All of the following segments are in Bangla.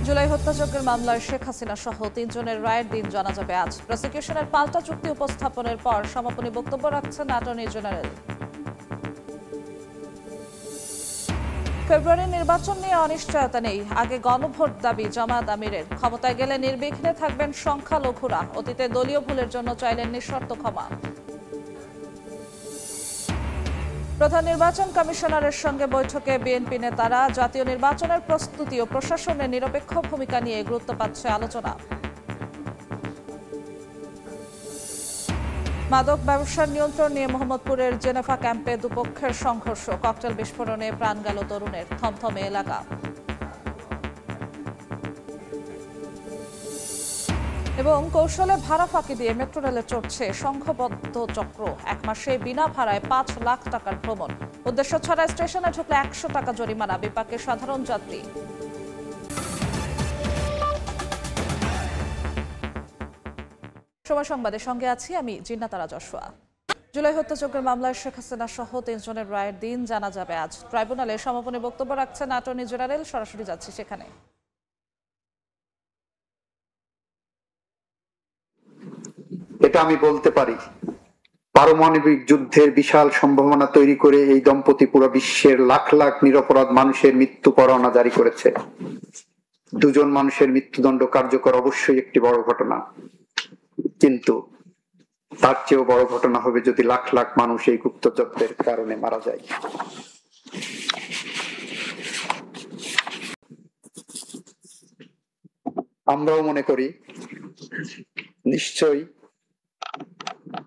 জুলাই হত্যাযজ্ঞের মামলায় শেখ হাসিনা সহ 3 জনের রায়ের দিন জানা যাবে আজ। প্রসিকিউশনের পাল্টা যুক্তি উপস্থাপনের পর সমাপনী বক্তব্য রাখছেন অ্যাটর্নি জেনারেল। ফেব্রুয়ারি নির্বাচন নিয়ে অনিশ্চয়তা নেই, আগে গণভোট দাবি জামায়াত আমিরের। ক্ষমতায় গেলে নির্বিঘ্নে থাকবেন সংখ্যালঘুরা, অতীতে দলীয় ভুলের জন্য চাইলেন নিঃশর্ত ক্ষমা। প্রধান নির্বাচন কমিশনারের সঙ্গে বৈঠকে বিএনপি নেতারা। জাতীয় নির্বাচনের প্রস্তুতি ও প্রশাসনের নিরপেক্ষ ভূমিকা নিয়ে গুরুত্ব পাচ্ছে আলোচনা। মাদক ব্যবসার নিয়ন্ত্রণ নিয়ে মোহাম্মদপুরের জেনেভা ক্যাম্পে দুপক্ষের সংঘর্ষ, ককটেল বিস্ফোরণে প্রাণ গেল তরুণের, থমথমে এলাকা। এবং কৌশলে ভাড়া ফাঁকি দিয়ে মেট্রো রেলে চড়ছে সংঘবদ্ধ চক্র। 1 মাসে বিনা ভাড়ায় 5 লাখ টাকার ভ্রমণ, উদ্দেশ্য ছাড়া স্টেশনে ঢুকলে 100 টাকা জরিমানা, বিপাকে সাধারণ যাত্রী। সময় সংবাদের সঙ্গে আছি আমি জিন্নাতারা জশোয়া। জুলাই হত্যাযজ্ঞের মামলায় শেখ হাসিনা সহ 3 জনের রায়ের দিন জানা যাবে আজ। ট্রাইব্যুনালে সমাপনী বক্তব্য রাখছেন অ্যাটর্নি জেনারেল। সরাসরি যাচ্ছি সেখানে। এটা আমি বলতে পারি, পারমাণবিক যুদ্ধের বিশাল সম্ভাবনা তৈরি করে এই দম্পতি পুরো বিশ্বের লাখ লাখ নিরপরাধ মানুষের মৃত্যু পরোয়ানা জারি করেছে। 2 জন মানুষের মৃত্যুদণ্ড কার্যকর অবশ্যই একটি বড় ঘটনা, কিন্তু তার চেয়েও বড় ঘটনা হবে যদি লাখ লাখ মানুষ এই গুপ্তযজ্ঞের কারণে মারা যায়। আমরাও মনে করি নিশ্চয়ই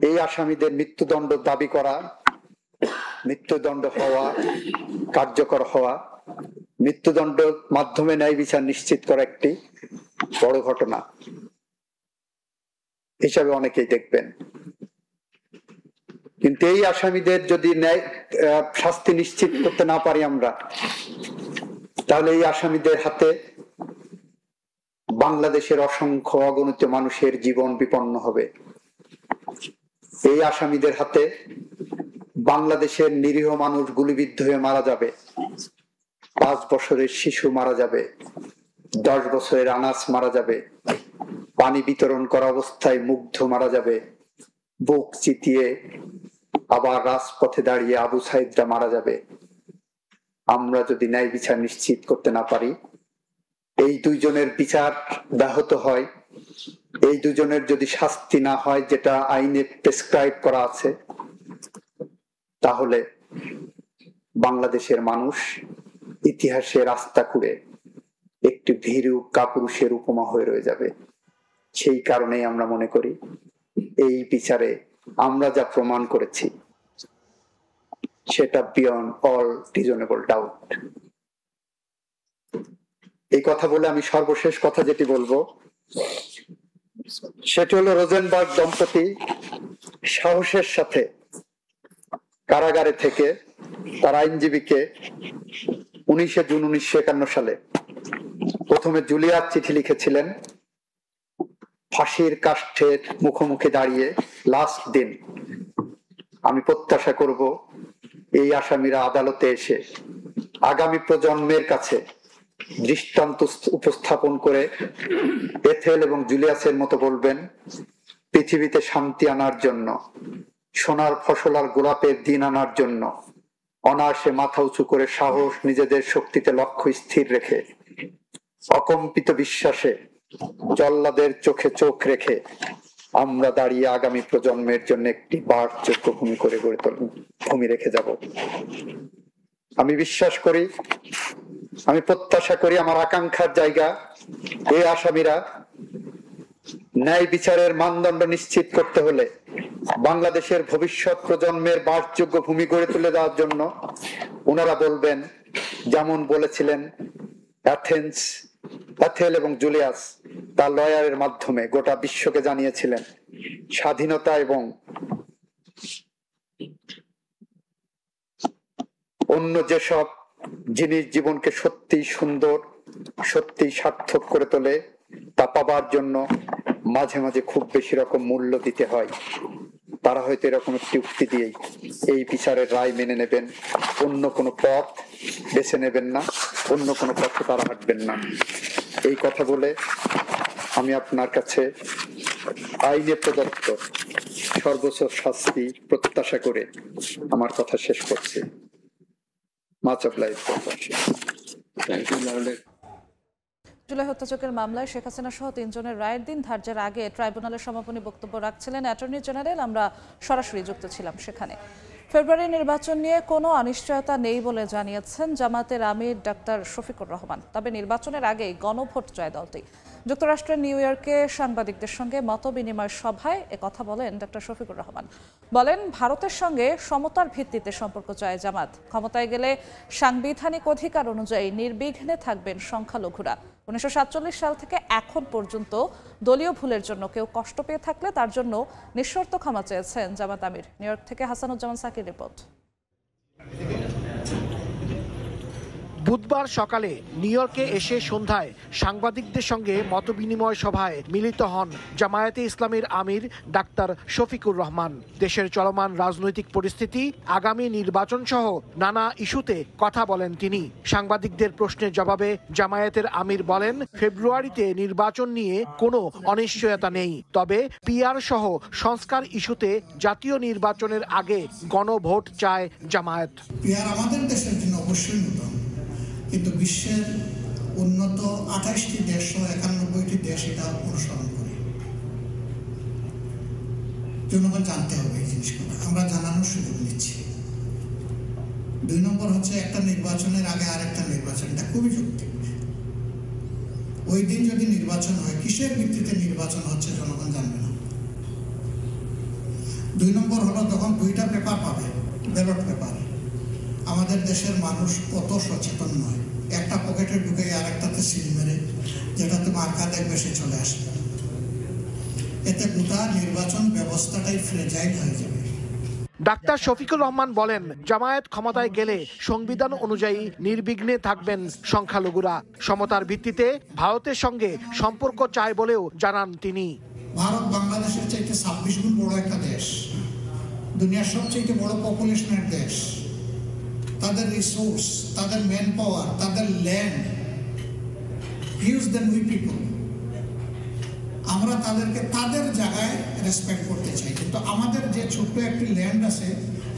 এই আসামিদের মৃত্যুদণ্ড দাবি করা, মৃত্যুদণ্ড হওয়া, কার্যকর হওয়া, মৃত্যুদণ্ড মাধ্যমে ন্যায় বিচার নিশ্চিত করা একটি বড় ঘটনা হিসাবে অনেকেই দেখবেন। কিন্তু এই আসামিদের যদি ন্যায় শাস্তি নিশ্চিত করতে না পারি আমরা, তাহলে এই আসামিদের হাতে বাংলাদেশের অসংখ্য অগণিত মানুষের জীবন বিপন্ন হবে। এই আসামিদের হাতে বাংলাদেশের নিরীহ মানুষ গুলিবিদ্ধ হয়ে মারা যাবে, 5 বছরের শিশু মারা যাবে, 10 বছরের আনাস মারা যাবে, পানি বিতরণ করা অবস্থায় মুগ্ধ মারা যাবে, বুক চিতিয়ে আবার রাজপথে দাঁড়িয়ে আবু সাইদরা মারা যাবে। আমরা যদি ন্যায় বিচার নিশ্চিত করতে না পারি, এই 2 জনের বিচার ব্যাহত হয়, এই 2 জনের যদি শাস্তি না হয় যেটা আইনে প্রেসক্রাইব করা আছে, তাহলে বাংলাদেশের মানুষ ইতিহাসে রাস্তা খুঁড়ে একটি ভীরু কাপুরুষের উপমা হয়ে রয়ে যাবে। সেই কারণেই আমরা মনে করি এই বিচারে আমরা যা প্রমাণ করেছি সেটা বিয়ন্ড অল রিজনেবল ডাউট। এই কথা বলে আমি সর্বশেষ কথা যেটি বলবো সেটি হলো, রোজেনবার্গ দম্পতি সাহসের সাথে কারাগারে থেকে তার আইনজীবীকে 19 জুন 1951 সালে প্রথমে জুলিয়ার চিঠি লিখেছিলেন। ফাঁসির কাষ্ঠের মুখোমুখি দাঁড়িয়ে লাস্ট দিন আমি প্রত্যাশা করব এই আসামিরা আদালতে এসে আগামী প্রজন্মের কাছে দৃষ্টান্ত উপস্থাপন করে এথেল এবং জুলিয়াসের মতো বলবেন, পৃথিবীতে শান্তি আনার জন্য, সোনার ফসল আর গোলাপের দিন আনার জন্য অনায়াসে মাথা উঁচু করে সাহস, নিজেদের শক্তিতে লক্ষ্য স্থির রেখে, অকম্পিত বিশ্বাসে জল্লাদের চোখে চোখ রেখে আমরা দাঁড়িয়ে আগামী প্রজন্মের জন্য একটি বাসযোগ্য ভূমি রেখে যাব। আমি বিশ্বাস করি, আমি প্রত্যাশা করি, আমার আকাঙ্ক্ষার জায়গা এই আসামিরা ন্যায় বিচারের মানদণ্ড নিশ্চিত করতে হলে বাংলাদেশের ভবিষ্যৎ প্রজন্মের বাসযোগ্য ভূমি গড়ে তুলে দেওয়ার জন্য ওনারা বলবেন, যেমন বলেছিলেন এথেল এবং জুলিয়াস তার লয়ারের মাধ্যমে গোটা বিশ্বকে জানিয়েছিলেন, স্বাধীনতা এবং অন্য যেসব জিনিস জীবনকে সত্যি সুন্দর, সত্যি সার্থক করে তোলে, তা পাবার জন্য মাঝে মাঝে খুব বেশি রকম মূল্য দিতে হয়। তারা হয়তো এরকম একটি উক্তি দিয়েই এই বিচারের রায় মেনে নেবেন, অন্য কোনো পথ বেছে নেবেন না, অন্য কোনো পথে তারা হাঁটবেন না। এই কথা বলে আমি আপনার কাছে আইনে প্রদত্ত সর্বোচ্চ শাস্তি প্রত্যাশা করে আমার কথা শেষ করছি। Much of life. জুলাই হত্যাযজ্ঞের মামলায় শেখ হাসিনা সহ ৩ জনের রায়ের দিন ধার্যের আগে ট্রাইব্যুনালের সমাপনী বক্তব্য রাখছিলেন অ্যাটর্নি জেনারেল। আমরা সরাসরি যুক্ত ছিলাম সেখানে। ফেব্রুয়ারি নির্বাচন নিয়ে কোনো অনিশ্চয়তা নেই বলে জানিয়েছেন জামায়াতের আমির ডাক্তার শফিকুর রহমান। তবে নির্বাচনের আগেই গণভোট চায় দলটি। যুক্তরাষ্ট্রের নিউ ইয়র্কে সাংবাদিকদের সঙ্গে মতবিনিময় সভায় একথা বলেন ডাক্তার শফিকুর রহমান। বলেন, ভারতের সঙ্গে সমতার ভিত্তিতে সম্পর্ক চায় জামাত। ক্ষমতায় গেলে সাংবিধানিক অধিকার অনুযায়ী নির্বিঘ্নে থাকবেন সংখ্যালঘুরা। 1947 সাল থেকে এখন পর্যন্ত দলীয় ভুলের জন্য কেউ কষ্ট পেয়ে থাকলে তার জন্য নিঃশর্ত ক্ষমা চেয়েছেন জামাত আমির। নিউ ইয়র্ক থেকে হাসানুজ্জামান সাকির রিপোর্ট। বুধবার সকালে নিউ ইয়র্কে এসে সন্ধ্যায় সাংবাদিকদের সঙ্গে মতবিনিময় সভায় মিলিত হন জামায়াতে ইসলামীর আমির ডাক্তার শফিকুর রহমান। দেশের চলমান রাজনৈতিক পরিস্থিতি, আগামী নির্বাচন সহ নানা ইস্যুতে কথা বলেন তিনি। সাংবাদিকদের প্রশ্নের জবাবে জামায়াতের আমির বলেন, ফেব্রুয়ারিতে নির্বাচন নিয়ে কোনো অনিশ্চয়তা নেই, তবে পিআর সহ সংস্কার ইস্যুতে জাতীয় নির্বাচনের আগে গণভোট চায় জামায়াত। পিআর আমাদের দেশের জন্য অবশ্যই নতুন, কিন্তু বিশ্বের উন্নত 28টি দেশ ও 91টি দেশ এটা অনুসরণ করে। জনগণ জানতে হবে এই জিনিসগুলো, আমরা জানানোর সুযোগ নিচ্ছি। 2 নম্বর হচ্ছে, একটা নির্বাচনের আগে আরেকটা নির্বাচন, এটা খুবই যৌক্তিক। ওই দিন যদি নির্বাচন হয়, কিসের ভিত্তিতে নির্বাচন হচ্ছে জনগণ জানবে না। 2 নম্বর হলো, তখন 2টা পেপার পাবে, ব্যালট পেপার। আমাদের দেশের মানুষ অত সচেতন নয়, একটা পকেটে ঢুকে আরেকটাতে সিল মেরে যেটাতে মার্কা দেখবে সে চলে আসবে। এতে গোটা নির্বাচন ব্যবস্থাটাই ফ্রেজাইল হয়ে যাবে। ডাক্তার শফিকুর রহমান বলেন, জামায়াত ক্ষমতায় গেলে সংবিধান অনুযায়ী নির্বিঘ্নে থাকবেন সংখ্যালঘুরা। সমতার ভিত্তিতে ভারতের সঙ্গে সম্পর্ক চায় বলেও জানান তিনি। ভারত বাংলাদেশের চাইতে 26 গুণ বড় একটা দেশ, দুনিয়ার সবচেয়ে বড় পপুলেশনের দেশ। তাদের রিসোর্স, তাদের ম্যান পাওয়ার, তাদের land huge than we people. আমরা তাদেরকে তাদের জায়গায় রেসপেক্ট করতে চাই, কিন্তু আমাদের যে ছোট্ট একটি ল্যান্ড আছে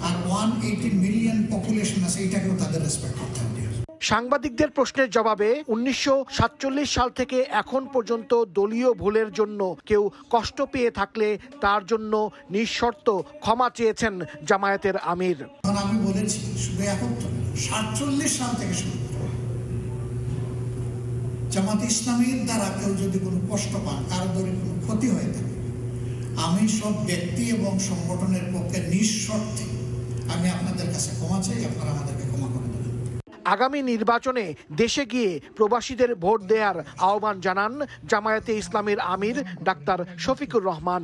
আর 180 মিলিয়ন পপুলেশন আছে, এটাকেও তাদের রেসপেক্ট করতে হবে। সাংবাদিকদের প্রশ্নের জবাবে 1947 সাল থেকে এখন পর্যন্ত দলীয় ভুলের জন্য কেউ কষ্ট পেয়ে থাকলে তার জন্য নিঃশর্ত ক্ষমা চেয়েছেন জামায়াতের আমির। আমি বলেছি, শুধু এখন 47 সাল থেকে শুরু করে জামাত ইসলামীর দ্বারা কেউ যদি কোনো কষ্ট পান, কারো যদি কোনো ক্ষতি হয়ে থাকে, আমি সব ব্যক্তি এবং সংগঠনের পক্ষে নিঃশর্তে আমি আপনাদের কাছে ক্ষমা চাই, আপনারা আমাদেরকে ক্ষমা করে দেবেন। আগামী নির্বাচনে দেশে গিয়ে প্রবাসীদের ভোট দেওয়ার আহ্বান জানান জামায়াতে ইসলামীর আমির ডাক্তার শফিকুর রহমান।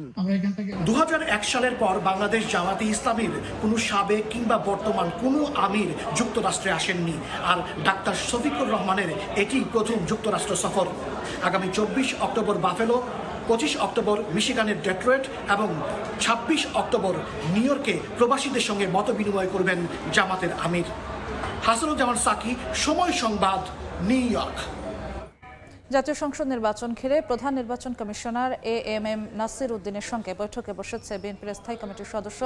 2001 সালের পর বাংলাদেশ জামায়াতে ইসলামীর কোনো সাবেক কিংবা বর্তমান কোনো আমির যুক্তরাষ্ট্রে আসেননি, আর ডাক্তার শফিকুর রহমানের এটি প্রথম যুক্তরাষ্ট্র সফর। আগামী 24 অক্টোবর বাফেলো, 25 অক্টোবর মিশিগানের ডেট্রয়েট এবং 26 অক্টোবর নিউ ইয়র্কে প্রবাসীদের সঙ্গে মতবিনিময় করবেন জামাতের আমির। হাসানুজ্জামান সাকি, সময় সংবাদ, নিউ ইয়র্ক। জাতীয় সংসদ নির্বাচন ঘিরে প্রধান নির্বাচন কমিশনার AMM নাসির উদ্দিনের সঙ্গে বৈঠকে বসেছে বিএনপির স্থায়ী কমিটির সদস্য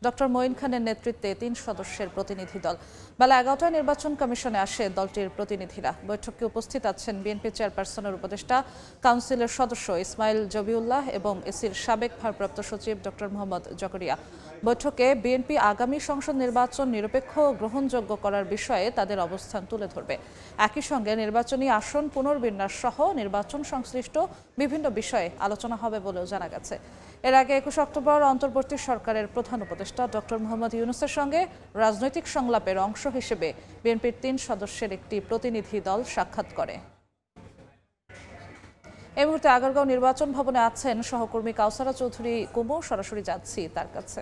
ডক্টর মঈন খানের নেতৃত্বে 3 সদস্যের প্রতিনিধি দল। বেলা 11টায় নির্বাচন কমিশনে আসে দলটির প্রতিনিধিরা। বৈঠকে উপস্থিত আছেন বিএনপি চেয়ারপারসনের উপদেষ্টা, কাউন্সিলের সদস্য ইসমাইল জবিউল্লাহ এবং এসির সাবেক ভারপ্রাপ্ত সচিব ডক্টর মোহাম্মদ জকরিয়া। বৈঠকে বিএনপি আগামী সংসদ নির্বাচন নিরপেক্ষ ও গ্রহণযোগ্য করার বিষয়ে তাদের অবস্থান তুলে ধরবে। একই সঙ্গে নির্বাচনী আসন পুনর্বিন্যাস সহ নির্বাচন সংশ্লিষ্ট বিভিন্ন বিষয়ে আলোচনা হবে বলেও জানা গেছে। এর আগে 21 অক্টোবর অন্তর্বর্তী সরকারের প্রধান উপদেষ্টা ডক্টর মোহাম্মদ ইউনূসের সঙ্গে রাজনৈতিক সংলাপের অংশ হিসেবে বিএনপির 3 সদস্যের একটি প্রতিনিধি দল সাক্ষাৎ করে। এই মুহূর্তে আগারগাঁও নির্বাচন ভবনে আছেন সহকর্মী কাউসারা চৌধুরী কুমু। সরাসরি যাচ্ছি তার কাছে।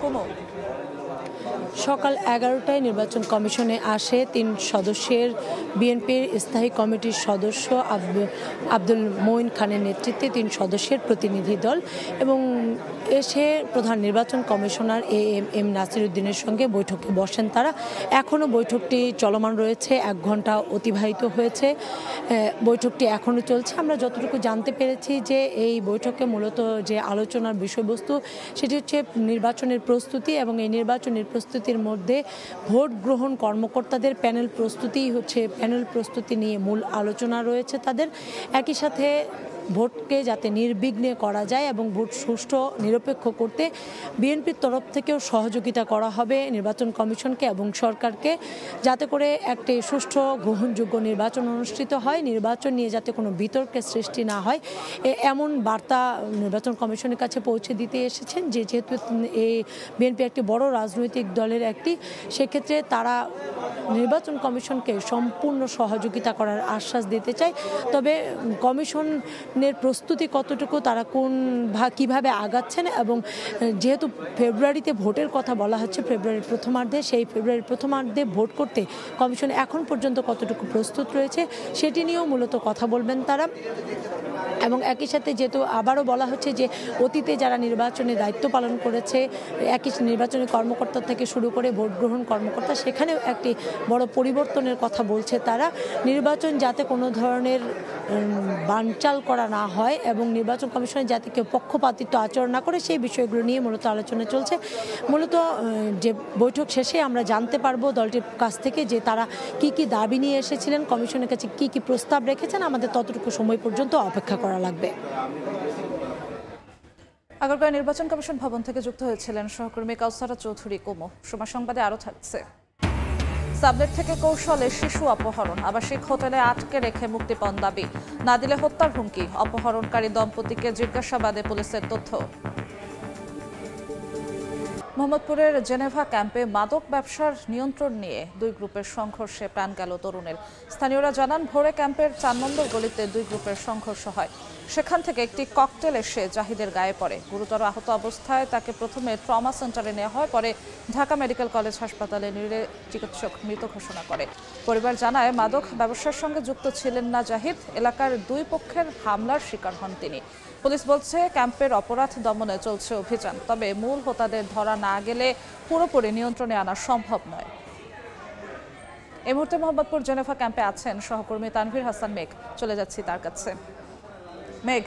কুমু, সকাল 11টায় নির্বাচন কমিশনে আসে 3 সদস্যের বিএনপির স্থায়ী কমিটির সদস্য আব্দুল মঈন খানের নেতৃত্বে 3 সদস্যের প্রতিনিধি দল এবং এসে প্রধান নির্বাচন কমিশনার এম নাসিরউদ্দিনের সঙ্গে বৈঠকে বসেন তারা। এখনও বৈঠকটি চলমান রয়েছে, 1 ঘন্টা অতিবাহিত হয়েছে, বৈঠকটি এখনও চলছে। আমরা যতটুকু জানতে পেরেছি যে এই বৈঠকে মূলত যে আলোচনার বিষয়বস্তু সেটি হচ্ছে নির্বাচনের প্রস্তুতি এবং এই নির্বাচনের প্রস্তুতির মধ্যে ভোট গ্রহণ কর্মকর্তাদের প্যানেল প্রস্তুতি নিয়ে মূল আলোচনা রয়েছে তাদের। একই সাথে ভোটকে যাতে নির্বিঘ্নে করা যায় এবং ভোট সুষ্ঠু নিরপেক্ষ করতে বিএনপির তরফ থেকেও সহযোগিতা করা হবে নির্বাচন কমিশনকে এবং সরকারকে, যাতে করে একটি সুষ্ঠু গ্রহণযোগ্য নির্বাচন অনুষ্ঠিত হয়, নির্বাচন নিয়ে যাতে কোনো বিতর্কের সৃষ্টি না হয় এমন বার্তা নির্বাচন কমিশনের কাছে পৌঁছে দিতে এসেছেন। যেহেতু এই বিএনপি একটি বড় রাজনৈতিক দলের একটি, সেক্ষেত্রে তারা নির্বাচন কমিশনকে সম্পূর্ণ সহযোগিতা করার আশ্বাস দিতে চায়। তবে কমিশনের প্রস্তুতি কতটুকু, তারা কিভাবে আগাচ্ছেন এবং যেহেতু ফেব্রুয়ারিতে ভোটের কথা বলা হচ্ছে, ফেব্রুয়ারির প্রথমার্ধে, সেই ফেব্রুয়ারির প্রথমার্ধে ভোট করতে কমিশন এখন পর্যন্ত কতটুকু প্রস্তুত রয়েছে সেটি নিয়েও মূলত কথা বলবেন তারা। এবং একই সাথে যেহেতু আবারও বলা হচ্ছে যে অতীতে যারা নির্বাচনে দায়িত্ব পালন করেছে, একই নির্বাচনী কর্মকর্তা থেকে শুরু করে ভোট গ্রহণ কর্মকর্তা, সেখানেও একটি বড় পরিবর্তনের কথা বলছে তারা। নির্বাচন যাতে কোনো ধরনের বানচাল করা না হয় এবং নির্বাচন কমিশনের যাতে কেউ পক্ষপাতিত্ব আচরণ না করে, সেই বিষয়গুলো নিয়ে মূলত আলোচনা চলছে। মূলত যে বৈঠক শেষে আমরা জানতে পারবো দলটির কাছ থেকে যে তারা কি কি দাবি নিয়ে এসেছিলেন, কমিশনের কাছে কি কি প্রস্তাব রেখেছেন। আমাদের ততটুকু সময় পর্যন্ত অপেক্ষা করা লাগবে। আগারগাঁও নির্বাচন কমিশন ভবন থেকে যুক্ত হয়েছিলেন সহকর্মী কাউসারা চৌধুরী কুমু। সময় সংবাদে আরো থাকছে। সাবলেট থেকে কৌশলে শিশু অপহরণ, আবাসিক হোটেলে আটকে রেখে মুক্তিপণ দাবি, না দিলে হত্যার হুমকি, অপহরণকারী দম্পতিকে জিজ্ঞাসাবাদে পুলিশের তথ্য। মোহাম্মদপুরের জেনেভা ক্যাম্পে মাদক ব্যবসার নিয়ন্ত্রণ নিয়ে 2 গ্রুপের সংঘর্ষে প্রাণ গেল তরুণের। স্থানীয়রা জানান, ভোরে ক্যাম্পের 4 নম্বর গলিতে 2 গ্রুপের সংঘর্ষ হয়। সেখান থেকে একটি ককটেল এসে জাহিদের গায়ে পড়ে। গুরুতর আহত অবস্থায় তাকে প্রথমে ট্রমা সেন্টারে নেওয়া হয়, পরে ঢাকা মেডিকেল কলেজ হাসপাতালে নিলে চিকিৎসক মৃত ঘোষণা করে। পরিবার জানায়, মাদক ব্যবসার সঙ্গে যুক্ত ছিলেন না জাহিদ। এলাকার 2 পক্ষের হামলার শিকার হন তিনি। পুলিশ বলছে, ক্যাম্পের অপরাধ দমনে চলছে অভিযান, তবে মূল হোতাদের ধরা না গেলে পুরোপুরি নিয়ন্ত্রণে আনা সম্ভব নয়। এই মুহূর্তে মোহাম্মদপুর জেনেভা ক্যাম্পে আছেন সহকর্মী তানভীর হাসান মেঘ। চলে যাচ্ছি তার কাছে। মেঘ,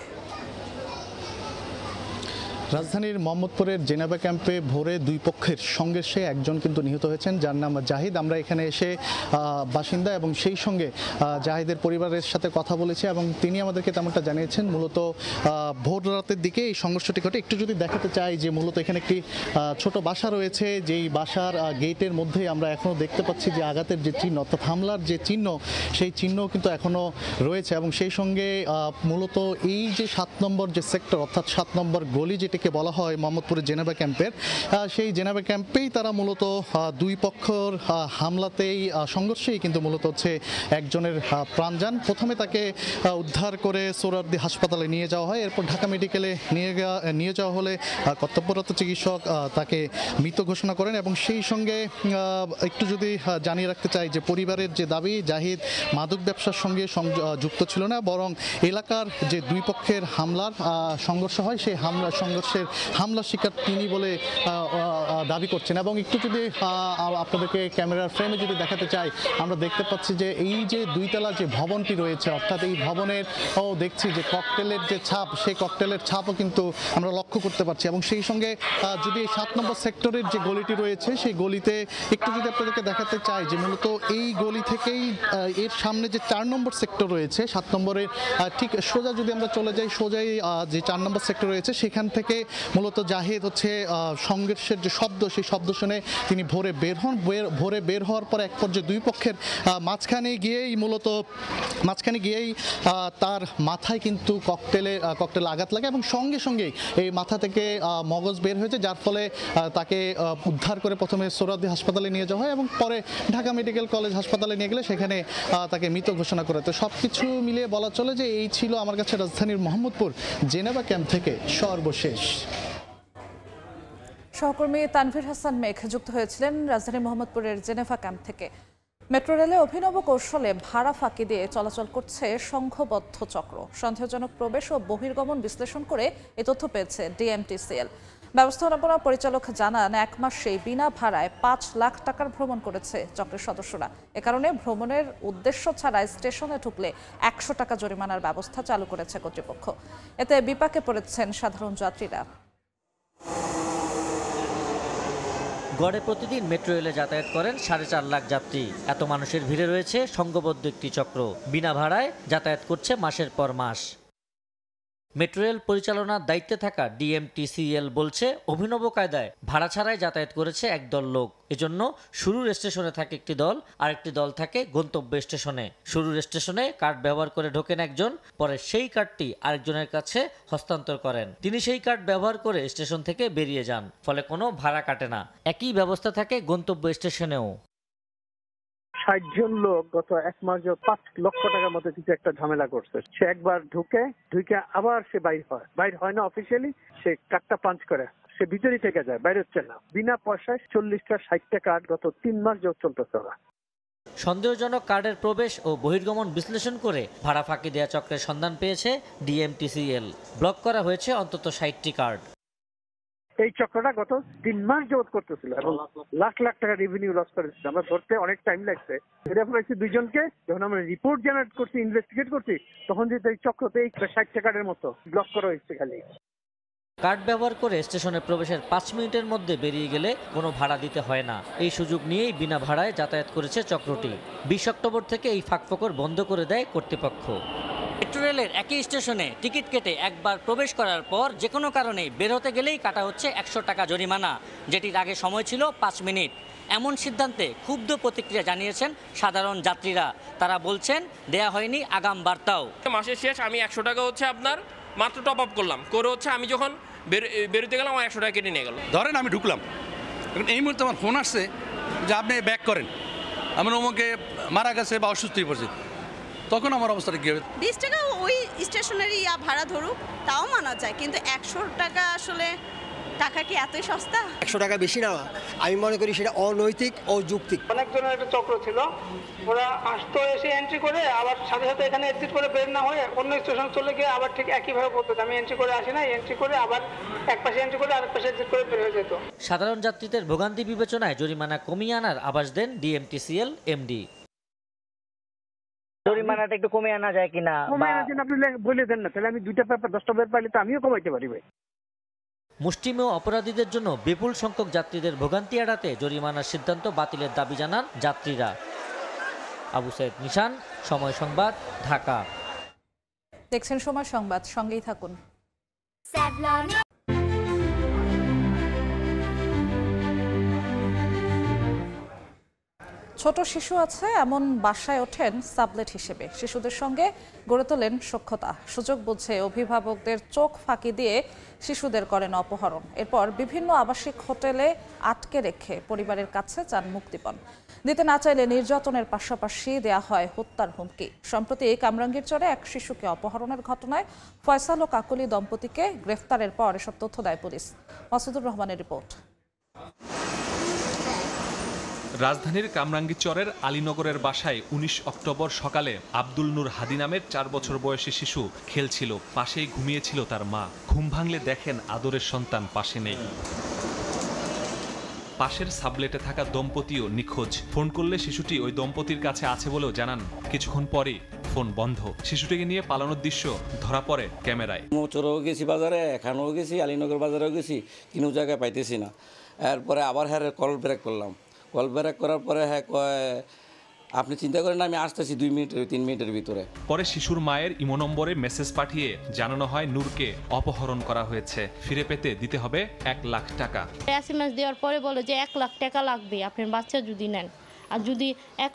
রাজধানীর মোহাম্মদপুরের জেনেভা ক্যাম্পে ভোরে 2 পক্ষের সংঘর্ষে একজন কিন্তু নিহত হয়েছেন, যার নাম জাহিদ। আমরা এখানে এসে বাসিন্দা এবং সেই সঙ্গে জাহিদের পরিবারের সাথে কথা বলেছি এবং তিনি আমাদেরকে তেমনটা জানিয়েছেন। মূলত ভোর রাতের দিকে এই সংঘর্ষটি ঘটে। একটু যদি দেখাতে চাই যে মূলত এখানে একটি ছোট বাসা রয়েছে, যেই বাসার গেটের মধ্যে আমরা এখনও দেখতে পাচ্ছি যে আঘাতের যে চিহ্ন অর্থাৎ হামলার যে চিহ্ন, সেই চিহ্ন কিন্তু এখনও রয়েছে এবং সেই সঙ্গে মূলত এই যে 7 নম্বর যে সেক্টর অর্থাৎ 7 নম্বর গলি যেটি বলা হয় মোহাম্মদপুরের জেনেভা ক্যাম্পের, সেই জেনেভা ক্যাম্পেই তারা মূলত 2 পক্ষর হামলাতেই সংঘর্ষেই কিন্তু মূলত হচ্ছে একজনের প্রাণ যান। প্রথমে তাকে উদ্ধার করে সোহরাওয়ার্দী হাসপাতালে নিয়ে যাওয়া হয়, এরপর ঢাকা মেডিকেলে নিয়ে যাওয়া হলে কর্তব্যরত চিকিৎসক তাকে মৃত ঘোষণা করেন। এবং সেই সঙ্গে একটু যদি জানিয়ে রাখতে চাই যে পরিবারের যে দাবি, জাহিদ মাদক ব্যবসার সঙ্গে যুক্ত ছিল না, বরং এলাকার যে 2 পক্ষের হামলার সংঘর্ষ হয়, সেই হামলার শিকার তিনি বলে দাবি করছেন। এবং একটু যদি আপনাদেরকে ক্যামেরার ফ্রেমে যদি দেখাতে চাই, আমরা দেখতে পাচ্ছি যে এই যে 2 তলা যে ভবনটি রয়েছে, অর্থাৎ এই ভবনের দেখছি যে ককটেলের যে ছাপ, সেই ককটেলের ছাপও কিন্তু আমরা লক্ষ্য করতে পারছি। এবং সেই সঙ্গে যদি এই 7 নম্বর সেক্টরের যে গলিটি রয়েছে, সেই গলিতে একটু যদি আপনাদেরকে দেখাতে চাই যে মূলত এই গলি থেকেই এর সামনে যে 4 নম্বর সেক্টর রয়েছে, 7 নম্বরের ঠিক সোজা যদি আমরা চলে যাই, সোজাই যে 4 নম্বর সেক্টর রয়েছে, সেখান থেকে মূলত জাহিদ হচ্ছে সংঘর্ষের যে শব্দ, সেই শব্দ শুনে তিনি ভোরে বের হন। ভোরে বের হওয়ার পর এক পর্যায়ে 2 পক্ষের মাঝখানে গিয়েই তার মাথায় কিন্তু ককটেল আঘাত লাগে এবং সঙ্গে সঙ্গেই এই মাথা থেকে মগজ বের হয়েছে, যার ফলে তাকে উদ্ধার করে প্রথমে সোহরাওয়ার্দী হাসপাতালে নিয়ে যাওয়া হয় এবং পরে ঢাকা মেডিকেল কলেজ হাসপাতালে নিয়ে গেলে সেখানে তাকে মৃত ঘোষণা করে। তো সবকিছু মিলিয়ে বলা চলে যে এই ছিল আমার কাছে রাজধানীর মোহাম্মদপুর জেনেভা ক্যাম্প থেকে সর্বশেষ। সহকর্মী তানভীর হাসান মেঘ যুক্ত হয়েছিলেন রাজধানী মোহাম্মদপুরের জেনেভা ক্যাম্প থেকে। মেট্রো রেলে অভিনব কৌশলে ভাড়া ফাঁকি দিয়ে চলাচল করছে সংঘবদ্ধ চক্র। সন্দেহজনক প্রবেশ ও বহির্গমন বিশ্লেষণ করে এই তথ্য পেয়েছে ডিএমটিসিএল। ব্যবস্থাপনা পরিচালক জানান, এক মাসে বিনা ভাড়ায় ৫ লাখ টাকার ভ্রমণ করেছে চক্রের সদস্যরা। এ কারণে ভ্রমণের উদ্দেশ্য ছাড়া স্টেশনে ঢুকলে ১০০ টাকা জরিমানার ব্যবস্থা চালু করেছে কর্তৃপক্ষ। এতে বিপাকে পড়েছেন সাধারণ যাত্রীরা। গড়ে প্রতিদিন মেট্রো রেলে যাতায়াত করেন ৪.৫ লাখ যাত্রী। এত মানুষের ভিড়ে রয়েছে সংঘবদ্ধ একটি চক্র। বিনা ভাড়ায় যাতায়াত করছে মাসের পর মাস। মেট্রো রেল পরিচালনার দায়িত্বে থাকা ডিএমটিসিএল বলছে, অভিনব কায়দায় ভাড়া ছাড়াই যাতায়াত করেছে একদল লোক। এজন্য শুরুর স্টেশনে থাকে একটি দল, আরেকটি দল থাকে গন্তব্য স্টেশনে। শুরুর স্টেশনে কার্ড ব্যবহার করে ঢোকেন একজন, পরে সেই কার্ডটি আরেকজনের কাছে হস্তান্তর করেন। তিনি সেই কার্ড ব্যবহার করে স্টেশন থেকে বেরিয়ে যান, ফলে কোনো ভাড়া কাটে না। একই ব্যবস্থা থাকে গন্তব্য স্টেশনেও। ৬০ জন লোক গত ১ মাস ৫ লক্ষ টাকার মতো কিছু একটা ঝামেলা করছে। সে একবার ঢুকে আবার সে বাইর হয় না অফিসিয়ালি, সে কার্ডটা পাঞ্চ করে, সে ভিতরেই থেকে যায়, বাইরে হচ্ছে না। বিনা পয়সায় ৪০টা ৬০টা কার্ড গত ৩ মাস চলতেছে ওরা। সন্দেহজনক কার্ডের প্রবেশ ও বহির্গমন বিশ্লেষণ করে ভাড়া ফাঁকি দেওয়া চক্রের সন্ধান পেয়েছে ডিএমটিসিএল। ব্লক করা হয়েছে অন্তত ৬০টি কার্ড। এই চক্রটা গত ৩ মাস যাবত করতেছিল এবং লাখ লাখ টাকা রেভিনিউ লস করেছিল। আমরা ধরতে অনেক টাইম লাগছে। এটা হয়েছে ২ জনকে। যখন আমরা রিপোর্ট জেনারেট করছি, ইনভেস্টিগেট করছি, তখন যেহেতু এই চক্রতে ৬০টা কার্ডের মতো ব্লক করা হয়েছে। খালি কার্ড ব্যবহার করে স্টেশনে প্রবেশের ৫ মিনিটের মধ্যে বেরিয়ে গেলে কোনো ভাড়া দিতে হয় না। এই সুযোগ নিয়েই বিনা ভাড়ায় যাতায়াত করেছে চক্রটি। ২০ অক্টোবর থেকে এই ফাঁকফোকর বন্ধ করে দেয় কর্তৃপক্ষ। মেট্রো রেলের একই স্টেশনে টিকিট কেটে একবার প্রবেশ করার পর যে কোনো কারণে বের হতে গেলেই কাটা হচ্ছে ১০০ টাকা জরিমানা, যেটির আগে সময় ছিল ৫ মিনিট। এমন সিদ্ধান্তে ক্ষুব্ধ প্রতিক্রিয়া জানিয়েছেন সাধারণ যাত্রীরা। তারা বলছেন, দেয়া হয়নি আগাম বার্তাও। মাসের শেষ আমি ১০০ টাকা আপনার মাত্র টপ আপ করলাম করে আমি যখন বেরোতে গেলাম আমার ১০০ টাকা কেটে নিয়ে গেল। ধরেন আমি ঢুকলাম, এই মুহূর্তে আমার ফোন আসছে যে আপনি ব্যাক করেন, আমার অমুকে মারা গেছে বা অসুস্থ হয়ে পড়ছে, তখন আমার অবস্থাটা কী হবে? ২০ টাকা ওই স্টেশনারি ভাড়া ধরুক তাও মানা যায়, কিন্তু ১০০ টাকা আসলে টাকা কি এতই সস্তা? ১০০ টাকা বেশি না, আমি মনে করি সেটা অনৈতিক ও যৌক্তিক। অনেকজনের একটা চক্র ছিল, ওরা আসতো, এসে এন্ট্রি করে আবার সাথে সাথে এখানে এক্সিট করে বের না হয়ে অন্য স্টেশন চলে গিয়ে আবার ঠিক একইভাবে করতো। আমি এন্ট্রি করে আসি না, এন্ট্রি করে আবার এক পাশে এন্ট্রি করে আরেক পাশে এক্সিট করে বের হয়ে যেত। সাধারণ যাত্রীদের ভোগান্তি বিবেচনায় জরিমানা কমিয়ে আনার আভাস দেন ডিএমটিসিএল এমডি। জরিমানাটা একটু কমে আনা যায় কিনা আপনি বলে দেন না, তাহলে আমি ২টা পেপার ১০টা পেপার পাইলে তো আমিও কমাইতে পারি। মুষ্টিমেয় অপরাধীদের জন্য বিপুল সংখ্যক যাত্রীদের ভোগান্তি এড়াতে জরিমানার সিদ্ধান্ত বাতিলের দাবি জানান যাত্রীরা। আবু সাইদ নিশান, সময় সংবাদ, ঢাকা। দেখছেন সময় সংবাদ, সঙ্গেই থাকুন। ছোট শিশু আছে এমন বাসায় ওঠেন সাবলেট হিসেবে। শিশুদের সঙ্গে গড়ে তোলেন সখ্যতা। সুযোগ বুঝে অভিভাবকদের চোখ ফাঁকি দিয়ে শিশুদের করেন অপহরণ। এরপর বিভিন্ন আবাসিক হোটেলে আটকে রেখে পরিবারের কাছে চান মুক্তিপণ। দিতে না চাইলে নির্যাতনের পাশাপাশি দেয়া হয় হত্যার হুমকি। সম্প্রতি কামরাঙ্গীরচরে এক শিশুকে অপহরণের ঘটনায় ফয়সাল ও কাকলি দম্পতিকে গ্রেফতারের পর এসব তথ্য দেয় পুলিশ। মাসুদুর রহমানের রিপোর্ট। রাজধানীর কামরাঙ্গীরচরের আলীনগরের বাসায় ১৯ অক্টোবর সকালে আব্দুল নূর হাদি নামের ৪ বছর বয়সী শিশু খেলছিল। পাশেই ঘুমিয়েছিল তার মা। ঘুম ভাঙলে দেখেন আদরের সন্তান পাশে নেই। পাশের সাবলেটে থাকা দম্পতিও নিখোঁজ। ফোন করলে শিশুটি ওই দম্পতির কাছে আছে বলেও জানান। কিছুক্ষণ পরই ফোন বন্ধ। শিশুটিকে নিয়ে পালানোর দৃশ্য ধরা পড়ে ক্যামেরায়। মোচরেও গেছি বাজারে, এখানেও গেছি, আলীনগর বাজারেও গেছি, কোনো জায়গায় পাইতেছি না। এরপরে আবার কল ব্রেক করলাম। কল ব্রেক করার পরে কয় আপনি চিন্তা করেন আমি আসতেছি ২ মিনিট ৩ মিনিটের ভিতরে। পরে শিশুর মায়ের ইমো নম্বরে মেসেজ পাঠিয়ে জানানো হয় নূরকে অপহরণ করা হয়েছে। ফিরে পেতে দিতে হবে ১ লাখ টাকা। এসএমএস দেওয়ার পরে বলে যে ১ লাখ টাকা লাগবে আপনার বাচ্চা যদি নেন। আর যদি 1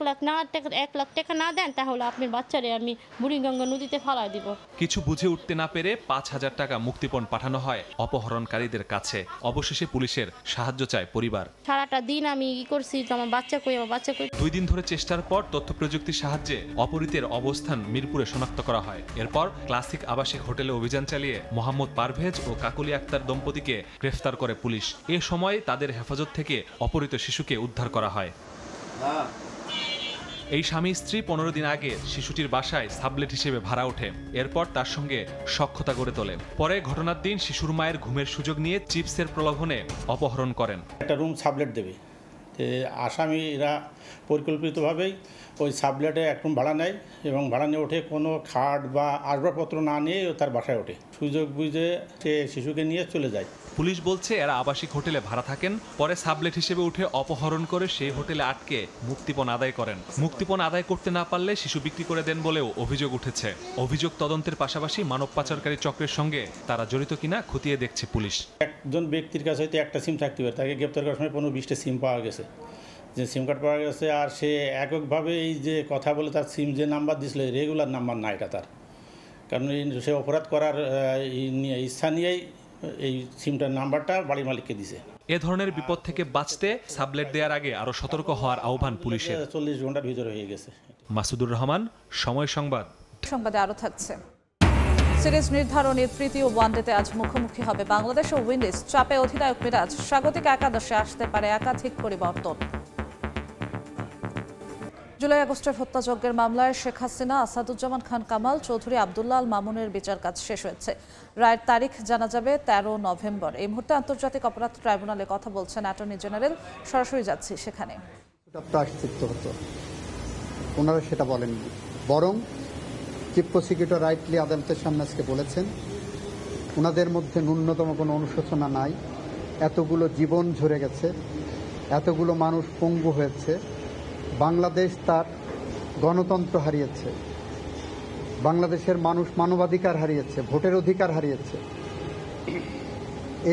লাখ টাকা না দেন তাহলে আপনার বাচ্চারে আমি বুড়িগঙ্গা নদীতে ফালাই দিব। কিছু বুঝে উঠতে না পেরে 5,000 টাকা মুক্তিপণ পাঠানো হয় অপহরণকারীদের কাছে। অবশেষে পুলিশের সাহায্য চায় পরিবার। সারাটা দিন আমি করছি, আমার বাচ্চা কই। 2 দিন ধরে চেষ্টার পর তথ্য প্রযুক্তির সাহায্যে অপহৃতের অবস্থান মিরপুরে শনাক্ত করা হয়। এরপর ক্লাসিক আবাসিক হোটেলে অভিযান চালিয়ে মোহাম্মদ পারভেজ ও কাকলি আক্তার দম্পতিকে গ্রেফতার করে পুলিশ। এ সময় তাদের হেফাজত থেকে অপহৃত শিশুকে উদ্ধার করা হয়। এই স্বামী স্ত্রী 15 দিন আগে শিশুটির বাসায় সাবলেট হিসেবে ভাড়া ওঠে। এরপর তার সঙ্গে সখ্যতা গড়ে তোলে। পরে ঘটনার দিন শিশুর মায়ের ঘুমের সুযোগ নিয়ে চিপসের প্রলোভনে অপহরণ করেন। একটা রুম সাবলেট দেবে, আসামিরা পরিকল্পিতভাবেই ওই সাবলেটে এক রুম ভাড়া নেয় এবং ভাড়া নিয়ে ওঠে কোনো খাট বা আসবাবপত্র না নিয়ে তার বাসায় ওঠে। সুযোগ বুঝে সে শিশুকে নিয়ে চলে যায়। পুলিশ বলছে এরা আবাসিক হোটেলে ভাড়া থাকেন, পরে সাবলেট হিসেবে উঠে অপহরণ করে সেই হোটেলে আটকে মুক্তিপণ আদায় করেন। মুক্তিপণ আদায় করতে না পারলে শিশু বিক্রি করে দেন বলেও অভিযোগ উঠেছে। অভিযোগ তদন্তের পাশাপাশি মানব পাচারকারী চক্রের সঙ্গে তারা জড়িত কিনা খতিয়ে দেখছে পুলিশ। একজন ব্যক্তির কাছে হয়তো একটা সিম থাকতে পারে, তাকে গ্রেপ্তার করার সময় 15-20টা সিম পাওয়া গেছে, যে সিম কার্ড পাওয়া গেছে। আর সে এককভাবে এই যে কথা বলে তার সিম যে নাম্বার দিয়েছিল রেগুলার নাম্বার না এটা তার, কারণ সে অপরাধ করার ইচ্ছা নিয়েই এই সিমটার নাম্বারটা বাড়ির মালিককে দিছে। এ ধরনের বিপদ থেকে বাঁচতে সাবলেট দেওয়ার আগে আরো সতর্ক হওয়ার আহ্বান পুলিশের। 40 ঘন্টার ভিতরে হয়ে গেছে। মাসুদুর রহমান, সময় সংবাদ। সংবাদে আরো থাকছে। সিরিজ নির্ধারণের তৃতীয় ওয়ানডেতে আজ মুখোমুখি হবে বাংলাদেশ ও উইন্ডিজ। চাপে অধিনায়ক মিরাজ, স্বাগতিক একাদশে আসতে পারে একাধিক পরিবর্তন। জুলাই আগস্টের হত্যাযজ্ঞের মামলায় শেখ হাসিনা, আসাদুজ্জামান খান কামাল, চৌধুরী আব্দুল্লাহ আল মামুনের বিচার কাজ শেষ হয়েছে। রায়ের তারিখ জানা যাবে 13 নভেম্বর। এই মুহূর্তে আন্তর্জাতিক অপরাধ ট্রাইব্যুনালে কথা বলছেন অ্যাটর্নি জেনারেল। সরাসরি যাচ্ছি সেখানে। প্রায়শ্চিত্ত হতো, ওনারা সেটা বলেননি, বরং চিফ প্রসিকিউটর রাইটলি আদালতের সামনে আজকে বলেছেন ওনাদের মধ্যে ন্যূনতম কোনো অনুশোচনা নাই। এতগুলো জীবন ঝরে গেছে, এতগুলো মানুষ পঙ্গু হয়েছে, বাংলাদেশ তার গণতন্ত্র হারিয়েছে, বাংলাদেশের মানুষ মানবাধিকার হারিয়েছে, ভোটের অধিকার হারিয়েছে।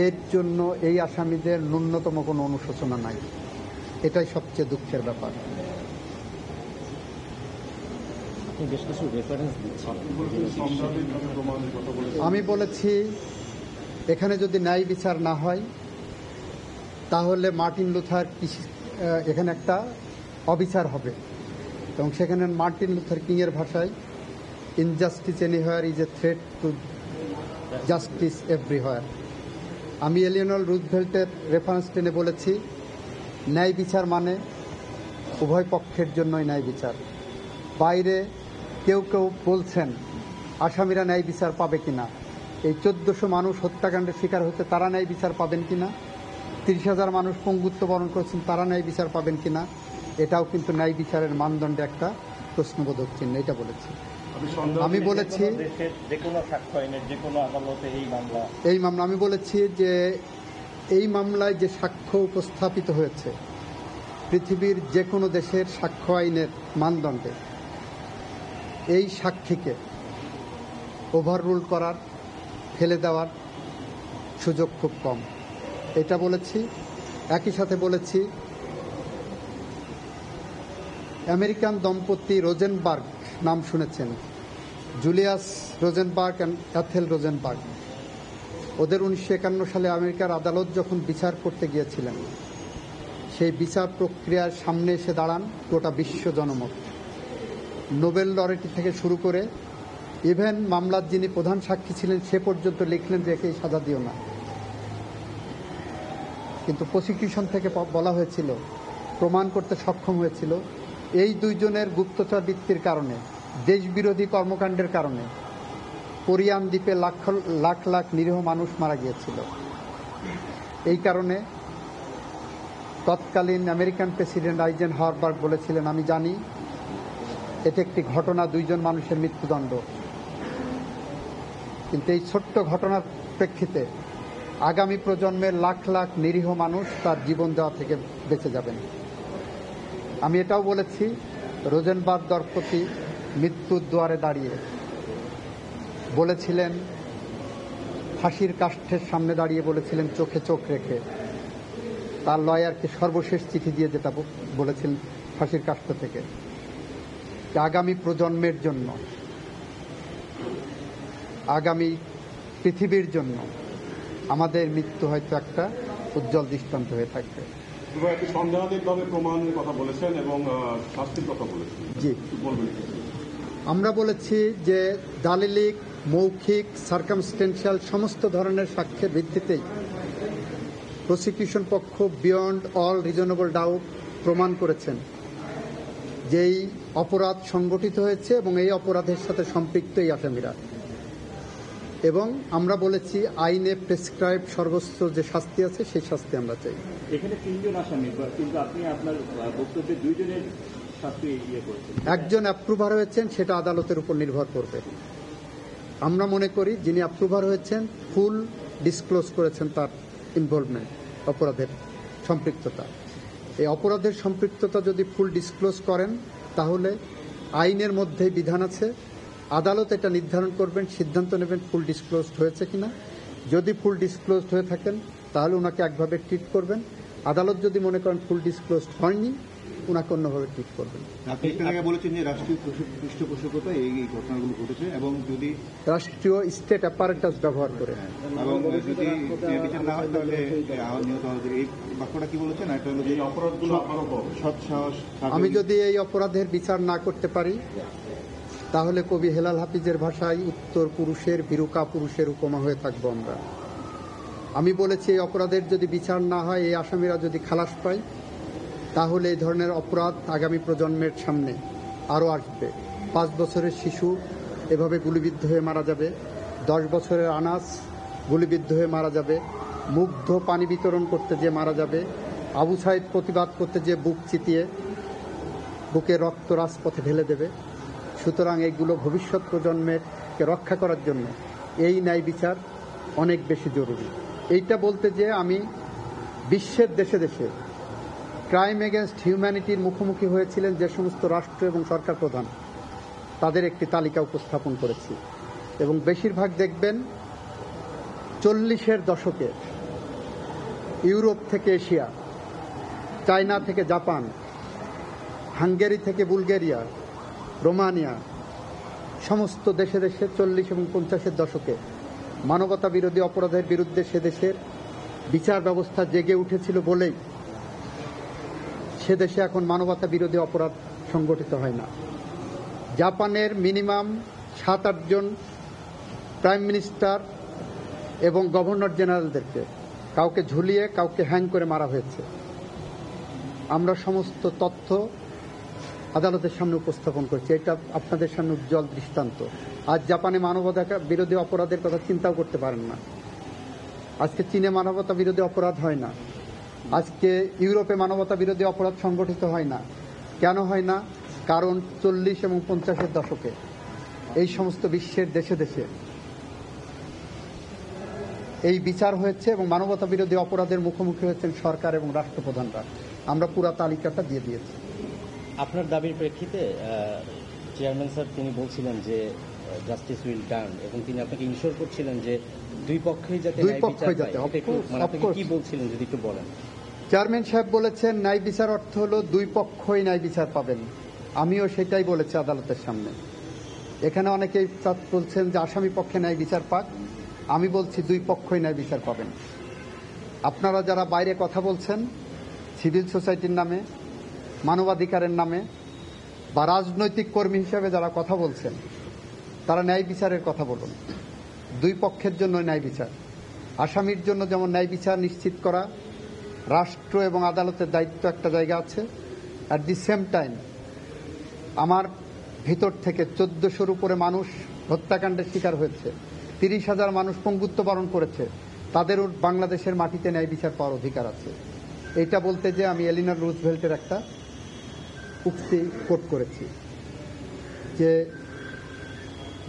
এর জন্য এই আসামিদের ন্যূনতম কোনো অনুশোচনা নাই। এটাই সবচেয়ে দুঃখের ব্যাপার। আমি বলেছি এখানে যদি ন্যায় বিচার না হয় তাহলে মার্টিন লুথার এখানে একটা অবিচার হবে, এবং সেখানে মার্টিন লুথার কিংয়ের ভাষায় injustice anywhere is a threat to justice everywhere. আমি এলিয়নর রুজভেল্টের রেফারেন্স টেনে বলেছি ন্যায় বিচার মানে উভয় পক্ষের জন্যই ন্যায় বিচার। বাইরে কেউ কেউ বলছেন আসামিরা ন্যায় বিচার পাবে কিনা, এই 1400 মানুষ হত্যাকাণ্ডের শিকার হচ্ছে তারা ন্যায় বিচার পাবেন কিনা, 30,000 মানুষ পঙ্গুত্ব বরণ করেছেন তারা ন্যায় বিচার পাবেন কিনা, এটাও কিন্তু ন্যায় বিচারের মানদণ্ডে একটা প্রশ্নবোধক চিহ্ন। এটা বলেছি আমি বলেছি এই মামলা আমি বলেছি যে এই মামলায় যে সাক্ষ্য উপস্থাপিত হয়েছে পৃথিবীর যে কোনো দেশের সাক্ষ্য আইনের মানদণ্ডে এই সাক্ষীকে ওভাররুল করার, ফেলে দেওয়ার সুযোগ খুব কম। এটা বলেছি। একই সাথে বলেছি আমেরিকান দম্পতি রোজেনবার্গ নাম শুনেছেন, জুলিয়াস রোজেনবার্গ অ্যান্ড অ্যাথেল রোজেনবার্গ। ওদের 1951 সালে আমেরিকার আদালত যখন বিচার করতে গিয়েছিলেন সেই বিচার প্রক্রিয়ার সামনে এসে দাঁড়ান গোটা বিশ্ব জনমত। নোবেল লরেটি থেকে শুরু করে ইভেন মামলার যিনি প্রধান সাক্ষী ছিলেন সে পর্যন্ত লিখলেন যে একেই সাজা দিও না। কিন্তু প্রসিকিউশন থেকে বলা হয়েছিল, প্রমাণ করতে সক্ষম হয়েছিল এই দুইজনের গুপ্তচর বৃত্তির কারণে, দেশবিরোধী কর্মকাণ্ডের কারণে কোরিয়ান দ্বীপে লাখ লাখ নিরীহ মানুষ মারা গিয়েছিল। এই কারণে তৎকালীন আমেরিকান প্রেসিডেন্ট আইজেনহাওয়ার বলেছিলেন আমি জানি এটা একটি ঘটনা, 2 জন মানুষের মৃত্যুদণ্ড, কিন্তু এই ছোট্ট ঘটনার প্রেক্ষিতে আগামী প্রজন্মের লাখ লাখ নিরীহ মানুষ তার জীবন দেওয়া থেকে বেঁচে যাবেন। আমি এটাও বলেছি রোজেনবার্গ দম্পতি মৃত্যুর দুয়ারে দাঁড়িয়ে বলেছিলেন, ফাঁসির কাষ্ঠের সামনে দাঁড়িয়ে বলেছিলেন চোখে চোখ রেখে, তার লয়ারকে সর্বশেষ চিঠি দিয়ে যেটা বলেছিলেন ফাঁসির কাষ্ঠ থেকে, আগামী প্রজন্মের জন্য, আগামী পৃথিবীর জন্য আমাদের মৃত্যু হয়তো একটা উজ্জ্বল দৃষ্টান্ত হয়ে থাকবে। সন্দেহাতীতভাবে প্রমাণের কথা বলেছেন এবং শাস্তির কথা বলেছেন। জি, আমরা বলেছি যে দালিলিক, মৌখিক, সার্কামস্টেন্সিয়াল সমস্ত ধরনের সাক্ষ্যের ভিত্তিতেই প্রসিকিউশন পক্ষ বিয়ন্ড অল রিজনেবল ডাউট প্রমাণ করেছেন যেই অপরাধ সংগঠিত হয়েছে এবং এই অপরাধের সাথে সম্পৃক্ত এই আসামিরা। এবং আমরা বলেছি আইনে প্রেসক্রাইব সর্বোচ্চ যে শাস্তি আছে সেই শাস্তি আমরা চাই। এখানে 3 জন আসামি, কিন্তু আপনি আপনার বক্তব্যে 2 জনের শাস্তি করেছেন। একজন অ্যাপ্রুভার হয়েছেন, সেটা আদালতের উপর নির্ভর করবে। আমরা মনে করি যিনি অ্যাপ্রুভার হয়েছেন ফুল ডিসক্লোজ করেছেন তার ইনভলভমেন্ট, অপরাধের সম্পৃক্ততা। এই অপরাধের সম্পৃক্ততা যদি ফুল ডিসক্লোজ করেন তাহলে আইনের মধ্যেই বিধান আছে, আদালত এটা নির্ধারণ করবেন, সিদ্ধান্ত নেবেন ফুল ডিসক্লোজড হয়েছে কিনা। যদি ফুল ডিসক্লোজড হয়ে থাকেন তাহলে ওনাকে একভাবে ট্রিট করবেন। আদালত যদি মনে করেন ফুল ডিসক্লোজড হয়নি, ওনাকে অন্যভাবে ট্রিট করবেন। আপনি একটু আগে বলেছেন যে রাষ্ট্রীয় পৃষ্ঠপোষকতা এই ঘটনাগুলো ঘটেছে এবং যদি রাষ্ট্রীয় স্টেট অ্যাপারেটাস ব্যবহার করে এবং যদি বিচার না হয় তাহলে নিহত হবে। এই বাক্যটা কি বলেছেন? এটা হলো যে অপরাধগুলো সৎ সাহস। আমি যদি এই অপরাধের বিচার না করতে পারি তাহলে কবি হেলাল হাফিজের ভাষায় উত্তর পুরুষের বিরুকা পুরুষের উপমা হয়ে থাকবো আমরা। আমি বলেছি এই অপরাধের যদি বিচার না হয়, এই আসামিরা যদি খালাস পায়, তাহলে এই ধরনের অপরাধ আগামী প্রজন্মের সামনে আরও আসবে। 5 বছরের শিশু এভাবে গুলিবিদ্ধ হয়ে মারা যাবে, 10 বছরের আনাস গুলিবিদ্ধ হয়ে মারা যাবে, মুগ্ধ পানি বিতরণ করতে যে মারা যাবে, আবু সাইদ প্রতিবাদ করতে যে বুক চিতিয়ে বুকে রক্ত রাজপথে ঢেলে দেবে। সুতরাং এইগুলো ভবিষ্যৎ প্রজন্মেরকে রক্ষা করার জন্য এই ন্যায় বিচার অনেক বেশি জরুরি। এইটা বলতে যে আমি বিশ্বের দেশে দেশে ক্রাইম এগেনস্ট হিউম্যানিটির মুখোমুখি হয়েছিলেন যে সমস্ত রাষ্ট্র এবং সরকার প্রধান, তাদের একটি তালিকা উপস্থাপন করেছি। এবং বেশিরভাগ দেখবেন 40-এর দশকে ইউরোপ থেকে এশিয়া, চায়না থেকে জাপান, হাঙ্গেরি থেকে বুলগেরিয়া, রোমানিয়া, সমস্ত দেশে দেশে 40 এবং 50-এর দশকে মানবতা বিরোধী অপরাধের বিরুদ্ধে সে দেশের বিচার ব্যবস্থা জেগে উঠেছিল বলেই সে দেশে এখন মানবতা বিরোধী অপরাধ সংগঠিত হয় না। জাপানের মিনিমাম 7-8 জন প্রাইম মিনিস্টার এবং গভর্নর জেনারেলদেরকে কাউকে ঝুলিয়ে কাউকে হ্যাং করে মারা হয়েছে। আমরা সমস্ত তথ্য আদালতের সামনে উপস্থাপন করছি। এটা আপনাদের সামনে উজ্জ্বল দৃষ্টান্ত। আজ জাপানে মানবতা বিরোধী অপরাধের কথা চিন্তাও করতে পারেন না। আজকে চীনে মানবতা বিরোধী অপরাধ হয় না। আজকে ইউরোপে মানবতা বিরোধী অপরাধ সংগঠিত হয় না। কেন হয় না? কারণ 40 এবং 50-এর দশকে এই সমস্ত বিশ্বের দেশে দেশে এই বিচার হয়েছে এবং মানবতা বিরোধী অপরাধের মুখোমুখি হয়েছেন সরকার এবং রাষ্ট্রপ্রধানরা। আমরা পুরা তালিকাটা দিয়ে দিয়েছি। আপনার দাবির প্রেক্ষিতে চেয়ারম্যান স্যার তিনি বলছিলেন যে জাস্টিস উইল ডান, এবং তিনি আপনাকে ইনশিওর করছিলেন যে দুই পক্ষই যাতে ন্যায় বিচার পায়। আপনি কি বলছিলেন যদি একটু বলেন? চেয়ারম্যান সাহেব বলেছেন ন্যায় বিচার অর্থ হলো দুই পক্ষই ন্যায় বিচার পাবেন। আমিও সেটাই বলেছি আদালতের সামনে। এখানে অনেকেই বলছেন যে আসামি পক্ষে ন্যায় বিচার পাক, আমি বলছি দুই পক্ষই ন্যায় বিচার পাবেন। আপনারা যারা বাইরে কথা বলছেন সিভিল সোসাইটির নামে, মানবাধিকারের নামে, বা রাজনৈতিক কর্মী হিসেবে যারা কথা বলছেন, তারা ন্যায় বিচারের কথা বলুন। দুই পক্ষের জন্য ন্যায় বিচার, আসামির জন্য যেমন ন্যায় বিচার নিশ্চিত করা রাষ্ট্র এবং আদালতের দায়িত্ব একটা জায়গা আছে। অ্যাট দি সেম টাইম আমার ভিতর থেকে 1400-র উপরে মানুষ হত্যাকাণ্ডের শিকার হয়েছে, 30,000 মানুষ পঙ্গুত্ব বরণ করেছে, তাদেরও বাংলাদেশের মাটিতে ন্যায় বিচার পাওয়ার অধিকার আছে। এটা বলতে যে আমি এলিনর রুজভেল্টের একটা উক্তি কোট করেছি যে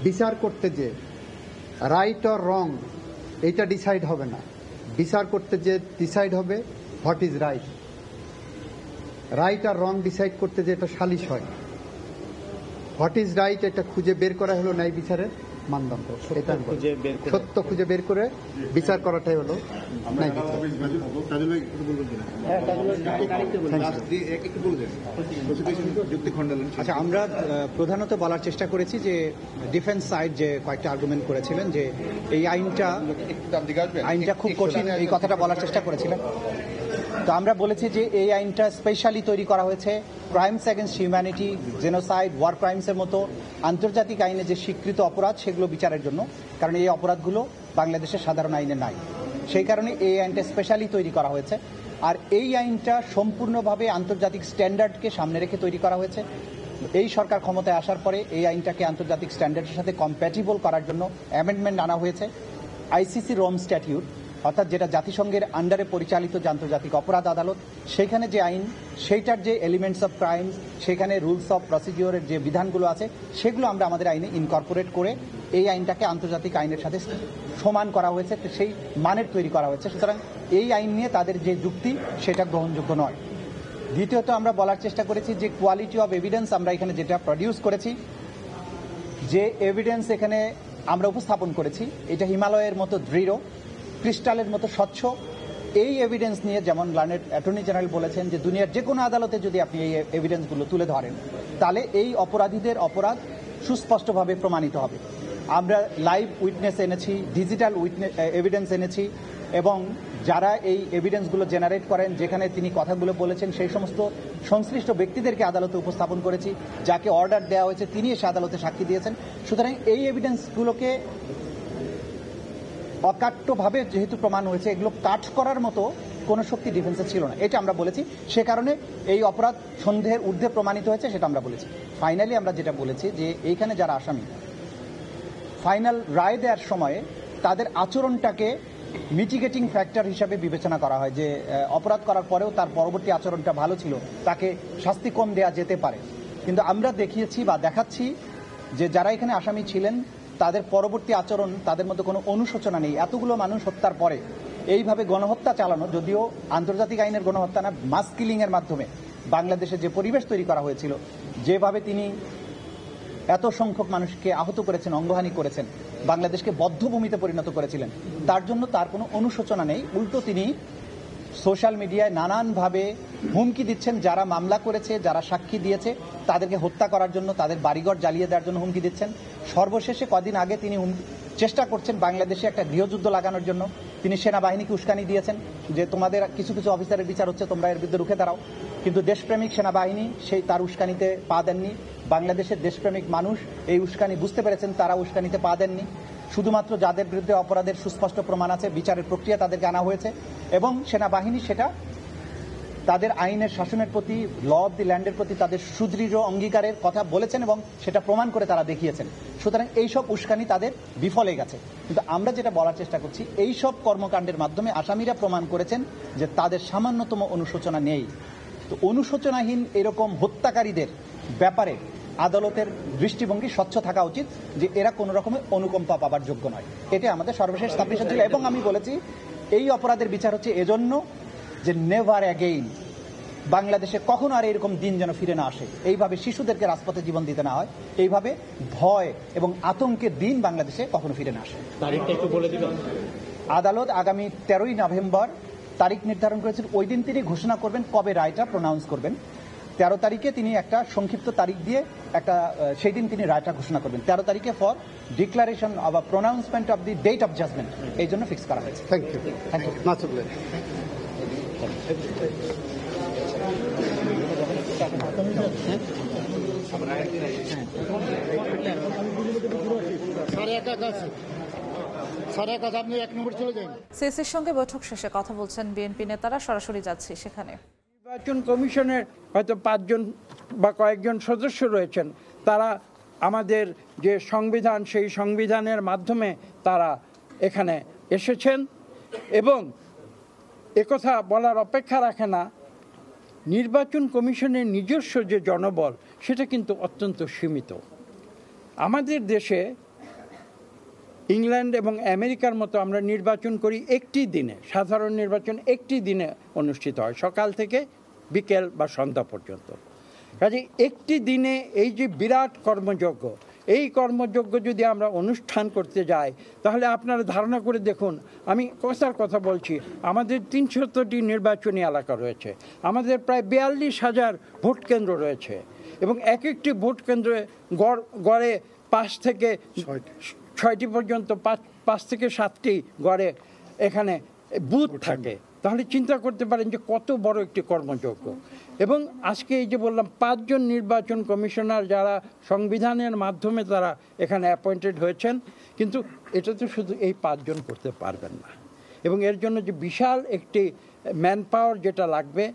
বিচার করতে যে রাইট অর রং এইটা ডিসাইড হবে না, বিচার করতে যে ডিসাইড হবে হোয়াট ইজ রাইট। রাইট আর রং ডিসাইড করতে যে এটা সালিশ হয়, হোয়াট ইজ রাইট এটা খুঁজে বের করা হলো ন্যায় বিচারের মানদণ্ড। এটা সত্য খুঁজে বের করে বিচার করাটাই হলো ন্যায় বিচার। আচ্ছা, আমরা প্রধানত বলার চেষ্টা করেছি যে ডিফেন্স সাইড যে কয়েকটা আর্গুমেন্ট করেছিলেন যে এই আইনটা খুব কঠিন, এই কথাটা বলার চেষ্টা করেছিলেন। তো আমরা বলেছি যে এই আইনটা স্পেশালি তৈরি করা হয়েছে crimes against humanity, genocide, war ক্রাইমসের মতো আন্তর্জাতিক আইনে যে স্বীকৃত অপরাধ সেগুলো বিচারের জন্য, কারণ এই অপরাধগুলো বাংলাদেশের সাধারণ আইনে নাই। সেই কারণে এই আইনটা স্পেশালি তৈরি করা হয়েছে। আর এই আইনটা সম্পূর্ণভাবে আন্তর্জাতিক স্ট্যান্ডার্ডকে সামনে রেখে তৈরি করা হয়েছে। এই সরকার ক্ষমতায় আসার পরে এই আইনটাকে আন্তর্জাতিক স্ট্যান্ডার্ডের সাথে কম্প্যাটিবল করার জন্য অ্যামেন্ডমেন্ট আনা হয়েছে। আইসিসি রোম স্ট্যাটিউট, অর্থাৎ যেটা জাতিসংঘের আন্ডারে পরিচালিত যে আন্তর্জাতিক অপরাধ আদালত, সেইখানে যে আইন, সেইটার যে এলিমেন্টস অফ ক্রাইমস, সেখানে রুলস অফ প্রসিডিওরের যে বিধানগুলো আছে সেগুলো আমরা আমাদের আইনে ইনকর্পোরেট করে এই আইনটাকে আন্তর্জাতিক আইনের সাথে সমান করা হয়েছে, সেই মানের তৈরি করা হয়েছে। সুতরাং এই আইন নিয়ে তাদের যে যুক্তি সেটা গ্রহণযোগ্য নয়। দ্বিতীয়ত আমরা বলার চেষ্টা করেছি যে কোয়ালিটি অফ এভিডেন্স আমরা এখানে যেটা প্রডিউস করেছি, যে এভিডেন্স এখানে আমরা উপস্থাপন করেছি এটা হিমালয়ের মতো দৃঢ়, ক্রিস্টালের মতো স্বচ্ছ। এই এভিডেন্স নিয়ে যেমন লার্নেড অ্যাটর্নি জেনারেল বলেছেন যে দুনিয়ার যে কোনো আদালতে যদি আপনি এই এভিডেন্সগুলো তুলে ধরেন তাহলে এই অপরাধীদের অপরাধ সুস্পষ্টভাবে প্রমাণিত হবে। আমরা লাইভ উইটনেস এনেছি, ডিজিটাল এভিডেন্স এনেছি, এবং যারা এই এভিডেন্সগুলো জেনারেট করেন, যেখানে তিনি কথাগুলো বলেছেন, সেই সমস্ত সংশ্লিষ্ট ব্যক্তিদেরকে আদালতে উপস্থাপন করেছি। যাকে অর্ডার দেওয়া হয়েছে তিনি এসে আদালতে সাক্ষী দিয়েছেন। সুতরাং এই এভিডেন্সগুলোকে অকাট্যভাবে যেহেতু প্রমাণ হয়েছে, এগুলো কাট করার মতো কোনো শক্তি ডিফেন্সে ছিল না, এটা আমরা বলেছি। সে কারণে এই অপরাধ সন্দেহের ঊর্ধ্বে প্রমাণিত হয়েছে, সেটা আমরা বলেছি। ফাইনালি আমরা যেটা বলেছি যে এইখানে যারা আসামি, ফাইনাল রায় দেওয়ার সময়ে তাদের আচরণটাকে মিটিগেটিং ফ্যাক্টর হিসাবে বিবেচনা করা হয়, যে অপরাধ করার পরেও তার পরবর্তী আচরণটা ভালো ছিল, তাকে শাস্তি কম দেওয়া যেতে পারে। কিন্তু আমরা দেখিয়েছি বা দেখাচ্ছি যে যারা এখানে আসামি ছিলেন তাদের পরবর্তী আচরণ, তাদের মধ্যে কোনো অনুশোচনা নেই। এতগুলো মানুষ হত্যার পরে এইভাবে গণহত্যা চালানো, যদিও আন্তর্জাতিক আইনের গণহত্যা না, মাস কিলিংয়ের মাধ্যমে বাংলাদেশে যে পরিবেশ তৈরি করা হয়েছিল, যেভাবে তিনি এত সংখ্যক মানুষকে আহত করেছেন, অঙ্গহানি করেছেন, বাংলাদেশকে বদ্ধভূমিতে পরিণত করেছিলেন, তার জন্য তার কোনো অনুশোচনা নেই। উল্টো তিনি সোশ্যাল মিডিয়ায় নানানভাবে হুমকি দিচ্ছেন, যারা মামলা করেছে, যারা সাক্ষী দিয়েছে তাদেরকে হত্যা করার জন্য, তাদের বাড়িঘর জ্বালিয়ে দেওয়ার জন্য হুমকি দিচ্ছেন। সর্বশেষে কদিন আগে তিনি চেষ্টা করছেন বাংলাদেশে একটা গৃহযুদ্ধ লাগানোর জন্য। তিনি সেনাবাহিনীকে উস্কানি দিয়েছেন যে তোমাদের কিছু কিছু অফিসারের বিচার হচ্ছে, তোমরা এর বিরুদ্ধে রুখে দাঁড়াও। কিন্তু দেশপ্রেমিক সেনাবাহিনী সেই তার উস্কানিতে পা দেননি। বাংলাদেশের দেশপ্রেমিক মানুষ এই উস্কানি বুঝতে পেরেছেন, তারা উস্কানিতে পা দেননি। শুধুমাত্র যাদের বিরুদ্ধে অপরাধের সুস্পষ্ট প্রমাণ আছে, বিচারের প্রক্রিয়া তাদেরকে আনা হয়েছে, এবং সেনাবাহিনী সেটা তাদের আইনের শাসনের প্রতি, ল অব দি ল্যান্ডের প্রতি তাদের সুদৃঢ় অঙ্গীকারের কথা বলেছেন এবং সেটা প্রমাণ করে তারা দেখিয়েছেন। সুতরাং এইসব উস্কানি তাদের বিফলে গেছে। কিন্তু আমরা যেটা বলার চেষ্টা করছি, এইসব কর্মকাণ্ডের মাধ্যমে আসামিরা প্রমাণ করেছেন যে তাদের সামান্যতম অনুশোচনা নেই। তো অনুশোচনাহীন এরকম হত্যাকারীদের ব্যাপারে আদালতের দৃষ্টিভঙ্গি স্বচ্ছ থাকা উচিত, যে এরা কোনো রকমের অনুকম্পা পাবার যোগ্য নয়। এটা আমাদের সর্বশেষ সাবমিশন ছিল। এবং আমি বলেছি এই অপরাধের বিচার হচ্ছে এজন্য যে নেভার অ্যাগেইন বাংলাদেশে কখনো আর এরকম দিন যেন ফিরে না আসে, এইভাবে শিশুদেরকে রাজপথে জীবন দিতে না হয়, এইভাবে ভয় এবং আতঙ্কের দিন বাংলাদেশে কখনো ফিরে না আসে। তারিখটা একটু বলে দিবেন। আদালত আগামী 13ই নভেম্বর তারিখ নির্ধারণ করেছেন। ওই দিন তিনি ঘোষণা করবেন কবে রায়টা প্রনাউন্স করবেন। 13 তারিখে তিনি একটা সংক্ষিপ্ত তারিখ দিয়ে সেই দিন তিনি রায়টা ঘোষণা করবেন। 13 তারিখে for declaration of a pronouncement of the date of judgement, এই জন্য ফিক্স করা হয়েছে। Thank you. Thank you. সিসির সঙ্গে বৈঠক শেষে কথা বলছেন বিএনপি নেতারা, সরাসরি যাচ্ছি সেখানে। নির্বাচন কমিশনের হয়তো 5 জন বা কয়েকজন সদস্য রয়েছেন, তারা আমাদের যে সংবিধান, সেই সংবিধানের মাধ্যমে তারা এখানে এসেছেন এবং একথা বলার অপেক্ষা রাখে না, নির্বাচন কমিশনের নিজস্ব যে জনবল সেটা কিন্তু অত্যন্ত সীমিত। আমাদের দেশে ইংল্যান্ড এবং আমেরিকার মতো আমরা নির্বাচন করি একটি দিনে, সাধারণ নির্বাচন একটি দিনে অনুষ্ঠিত হয়, সকাল থেকে বিকেল বা সন্ধ্যা পর্যন্ত। কাজে একটি দিনে এই যে বিরাট কর্মযজ্ঞ, এই কর্মযজ্ঞ যদি আমরা অনুষ্ঠান করতে যাই তাহলে আপনারা ধারণা করে দেখুন, আমি কথা বলছি, আমাদের 300টি নির্বাচনী এলাকা রয়েছে, আমাদের প্রায় 42,000 ভোট কেন্দ্র রয়েছে এবং এক একটি ভোট কেন্দ্রে গড়ে 5 থেকে 6টি পর্যন্ত 5 থেকে 7টি গড়ে এখানে বুথ থাকে। তাহলে চিন্তা করতে পারেন যে কত বড় একটি কর্মযজ্ঞ। এবং আজকে এই যে বললাম 5 জন নির্বাচন কমিশনার যারা সংবিধানের মাধ্যমে তারা এখানে অ্যাপয়েন্টেড হয়েছেন, কিন্তু এটা তো শুধু এই 5 জন করতে পারবেন না এবং এর জন্য যে বিশাল একটি ম্যান পাওয়ার যেটা লাগবে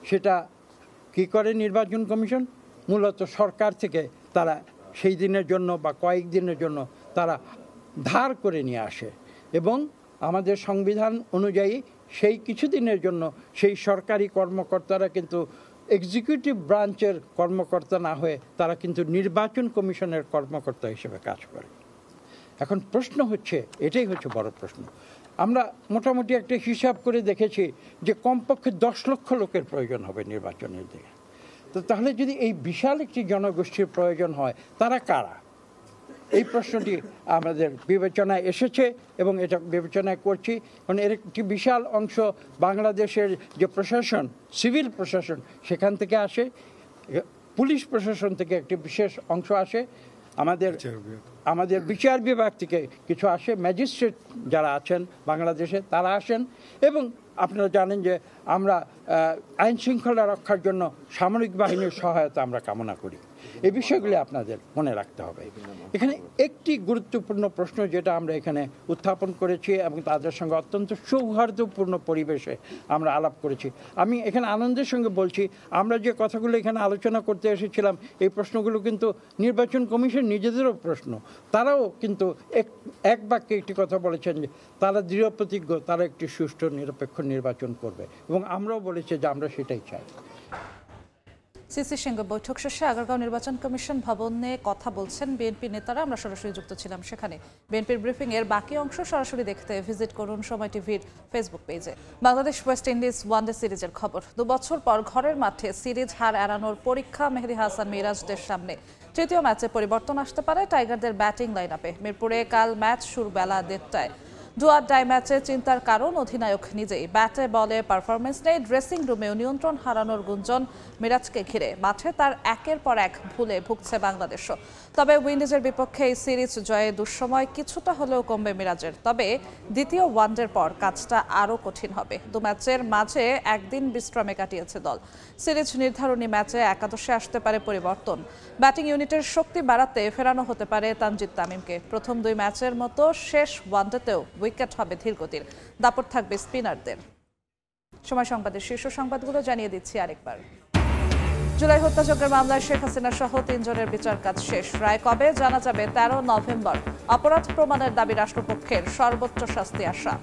সেটা কি করে নির্বাচন কমিশন? মূলত সরকার থেকে তারা সেই দিনের জন্য বা কয়েকদিনের জন্য তারা ধার করে নিয়ে আসে এবং আমাদের সংবিধান অনুযায়ী সেই কিছুদিনের জন্য সেই সরকারি কর্মকর্তারা কিন্তু এক্সিকিউটিভ ব্রাঞ্চের কর্মকর্তা না হয়ে তারা কিন্তু নির্বাচন কমিশনের কর্মকর্তা হিসেবে কাজ করে। এখন প্রশ্ন হচ্ছে, এটাই হচ্ছে বড় প্রশ্ন, আমরা মোটামুটি একটা হিসাব করে দেখেছি যে কমপক্ষে 10 লক্ষ লোকের প্রয়োজন হবে নির্বাচনের দিকে। তো তাহলে যদি এই বিশাল একটি জনগোষ্ঠীর প্রয়োজন হয়, তারা কারা? এই প্রশ্নটি আমাদের বিবেচনায় এসেছে এবং এটা বিবেচনায় করছি। কারণ এর একটি বিশাল অংশ বাংলাদেশের যে প্রশাসন, সিভিল প্রশাসন, সেখান থেকে আসে, পুলিশ প্রশাসন থেকে একটি বিশেষ অংশ আসে, আমাদের বিচার বিভাগ থেকে কিছু আসে, ম্যাজিস্ট্রেট যারা আছেন বাংলাদেশে তারা আসেন এবং আপনারা জানেন যে আমরা আইন শৃঙ্খলা রক্ষার জন্য সামরিক বাহিনীর সহায়তা আমরা কামনা করি। এই বিষয়গুলি আপনাদের মনে রাখতে হবে। এখানে একটি গুরুত্বপূর্ণ প্রশ্ন যেটা আমরা এখানে উত্থাপন করেছি এবং তাদের সঙ্গে অত্যন্ত সৌহার্দ্যপূর্ণ পরিবেশে আমরা আলাপ করেছি। আমি এখানে আনন্দের সঙ্গে বলছি, আমরা যে কথাগুলো এখানে আলোচনা করতে এসেছিলাম এই প্রশ্নগুলো কিন্তু নির্বাচন কমিশন নিজেদেরও প্রশ্ন। তারাও কিন্তু এক বাক্যে একটি কথা বলেছেন যে তারা দৃঢ় প্রতিজ্ঞ, তারা একটি সুষ্ঠু নিরপেক্ষ নির্বাচন করবে এবং আমরাও বলেছি যে আমরা সেটাই চাই। সিসির সঙ্গে বৈঠক শেষে আগারগাঁও নির্বাচন কমিশন ভবনে কথা বলছেন বিএনপি নেতারা। আমরা সরাসরি যুক্ত ছিলাম সেখানে। বিএনপির ব্রিফিং এর বাকি অংশ সরাসরি দেখতে ভিজিট করুন সময় টিভির ফেসবুক পেজে। বাংলাদেশ ওয়েস্ট ইন্ডিজ ওয়ানডে সিরিজের খবর। 2 বছর পর ঘরের মাঠে সিরিজ হার এড়ানোর পরীক্ষা মেহেদী হাসান মিরাজদের সামনে। তৃতীয় ম্যাচে পরিবর্তন আসতে পারে টাইগারদের ব্যাটিং লাইন আপে। মিরপুরে কাল ম্যাচ শুরু বেলা 1:30টায়। ডু অর ডাই ম্যাচে চিন্তার কারণ অধিনায়ক নিজেই। ব্যাটে বলে পারফরমেন্স নেই, ড্রেসিং রুমেও নিয়ন্ত্রণ হারানোর গুঞ্জন মিরাজকে ঘিরে। মাঠে তার একের পর এক ভুলে ভুগছে বাংলাদেশও। তবে উইন্ডিজের বিপক্ষে এই সিরিজ জয়ে দুঃসময় কিছুটা হলেও কমবে মিরাজের। তবে দ্বিতীয় ওয়ানডের পর কাজটা আরও কঠিন হবে। 2 ম্যাচের মাঝে একদিন বিশ্রামে কাটিয়েছে দল। সিরিজ নির্ধারণী ম্যাচে একাদশে আসতে পারে পরিবর্তন। ব্যাটিং ইউনিটের শক্তি বাড়াতে ফেরানো হতে পারে তানজিদ তামিমকে। প্রথম 2 ম্যাচের মতো শেষ ওয়ানডেতেও উইকেট হবে ধীরগতির। দাপট থাকবে স্পিনারদের। সময় সংবাদের শীর্ষ সংবাদগুলো জানিয়ে দিচ্ছি আরেকবার। জুলাই হত্যাযজ্ঞের মামলায় শেখ হাসিনা সহ 3 জনের বিচার কাজ শেষ। রায় কবে জানা যাবে 13 নভেম্বর। অপরাধ প্রমাণের দাবি রাষ্ট্রপক্ষের, সর্বোচ্চ শাস্তি আশা।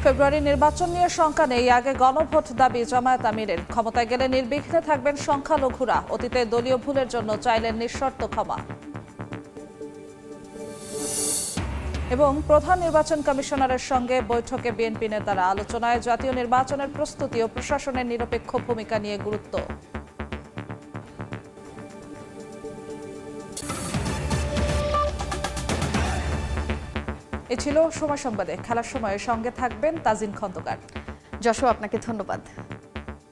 ফেব্রুয়ারি নির্বাচন নিয়ে শঙ্কা নেই, আগে গণভোট দাবি জামায়াত আমিরের। ক্ষমতায় গেলে নির্বিঘ্নে থাকবেন সংখ্যালঘুরা। অতীতে দলীয় ভুলের জন্য চাইলেন নিঃশর্ত ক্ষমা। এবং প্রধান নির্বাচন কমিশনারের সঙ্গে বৈঠকে বিএনপি নেতারা। আলোচনায় জাতীয় নির্বাচনের প্রস্তুতি ও প্রশাসনের নিরপেক্ষ ভূমিকা নিয়ে গুরুত্ব। এ ছিল সময় সংবাদে। খেলার সময়ের সঙ্গে থাকবেন তাজিন খন্দকার। যশো, আপনাকে ধন্যবাদ।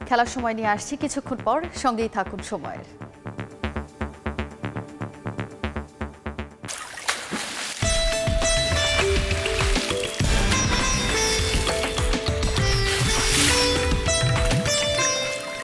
খেলার সময় নিয়ে আসছি কিছুক্ষণ পর, সঙ্গেই থাকুন সময়ের।